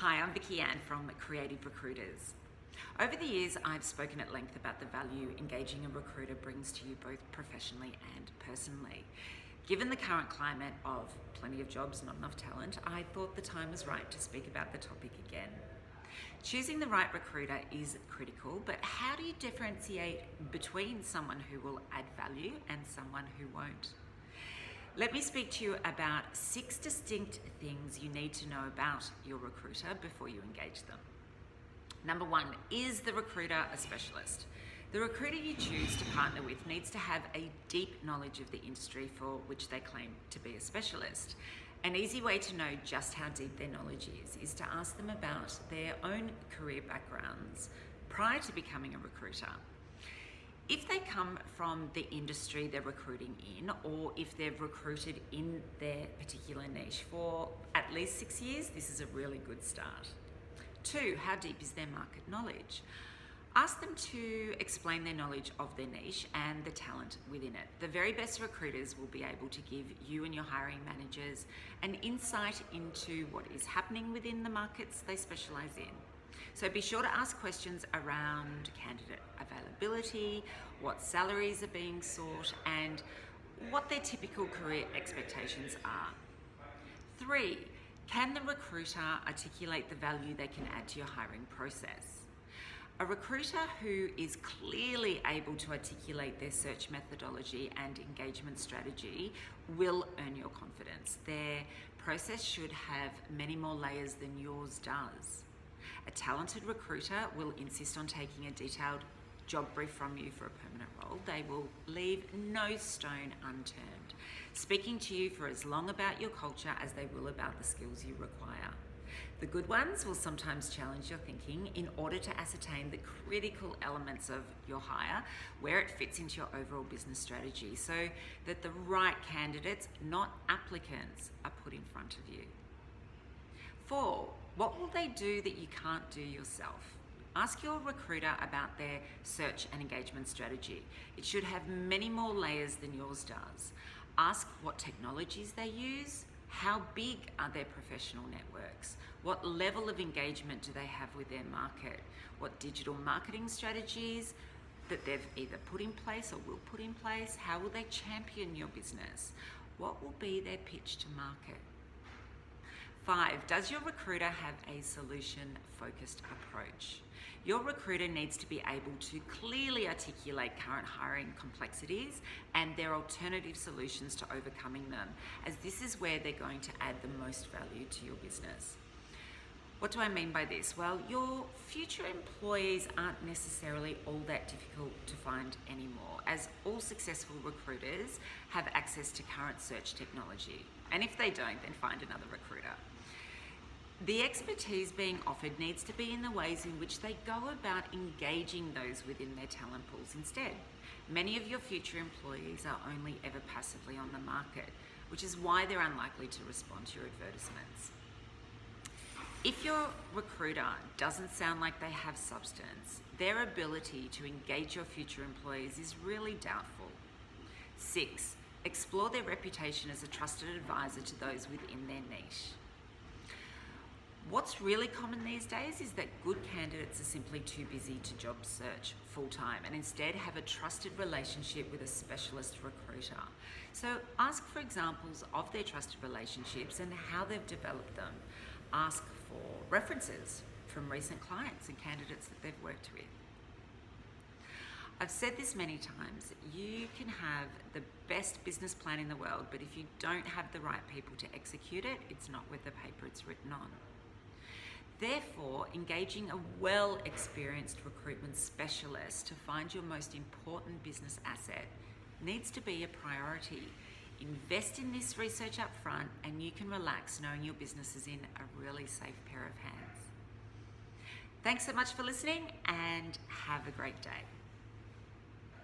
Hi, I'm Vicky Ann from Creative Recruiters. Over the years, I've spoken at length about the value engaging a recruiter brings to you both professionally and personally. Given the current climate of plenty of jobs, not enough talent, I thought the time was right to speak about the topic again. Choosing the right recruiter is critical, but how do you differentiate between someone who will add value and someone who won't? Let me speak to you about 6 distinct things you need to know about your recruiter before you engage them. Number 1, is the recruiter a specialist? The recruiter you choose to partner with needs to have a deep knowledge of the industry for which they claim to be a specialist. An easy way to know just how deep their knowledge is to ask them about their own career backgrounds prior to becoming a recruiter. If they come from the industry they're recruiting in, or if they've recruited in their particular niche for at least 6 years, this is a really good start. 2, how deep is their market knowledge? Ask them to explain their knowledge of their niche and the talent within it. The very best recruiters will be able to give you and your hiring managers an insight into what is happening within the markets they specialize in. So be sure to ask questions around candidate availability, what salaries are being sought, and what their typical career expectations are. 3, can the recruiter articulate the value they can add to your hiring process? A recruiter who is clearly able to articulate their search methodology and engagement strategy will earn your confidence. Their process should have many more layers than yours does. A talented recruiter will insist on taking a detailed job brief from you for a permanent role. They will leave no stone unturned, speaking to you for as long about your culture as they will about the skills you require. The good ones will sometimes challenge your thinking in order to ascertain the critical elements of your hire, where it fits into your overall business strategy, so that the right candidates, not applicants, are put in front of you. 4, what will they do that you can't do yourself? Ask your recruiter about their search and engagement strategy. It should have many more layers than yours does. Ask what technologies they use, how big are their professional networks, what level of engagement do they have with their market, what digital marketing strategies that they've either put in place or will put in place, how will they champion your business, what will be their pitch to market. 5, does your recruiter have a solution-focused approach? Your recruiter needs to be able to clearly articulate current hiring complexities and their alternative solutions to overcoming them, as this is where they're going to add the most value to your business. What do I mean by this? Well, your future employees aren't necessarily all that difficult to find anymore, as all successful recruiters have access to current search technology. And if they don't, then find another recruiter. The expertise being offered needs to be in the ways in which they go about engaging those within their talent pools instead. Many of your future employees are only ever passively on the market, which is why they're unlikely to respond to your advertisements. If your recruiter doesn't sound like they have substance, their ability to engage your future employees is really doubtful. 6, explore their reputation as a trusted advisor to those within their niche. What's really common these days is that good candidates are simply too busy to job search full-time and instead have a trusted relationship with a specialist recruiter. So ask for examples of their trusted relationships and how they've developed them. Ask for references from recent clients and candidates that they've worked with. I've said this many times, you can have the best business plan in the world, but if you don't have the right people to execute it, it's not worth the paper it's written on. Therefore, engaging a well-experienced recruitment specialist to find your most important business asset needs to be a priority. Invest in this research up front and you can relax knowing your business is in a really safe pair of hands. Thanks so much for listening and have a great day.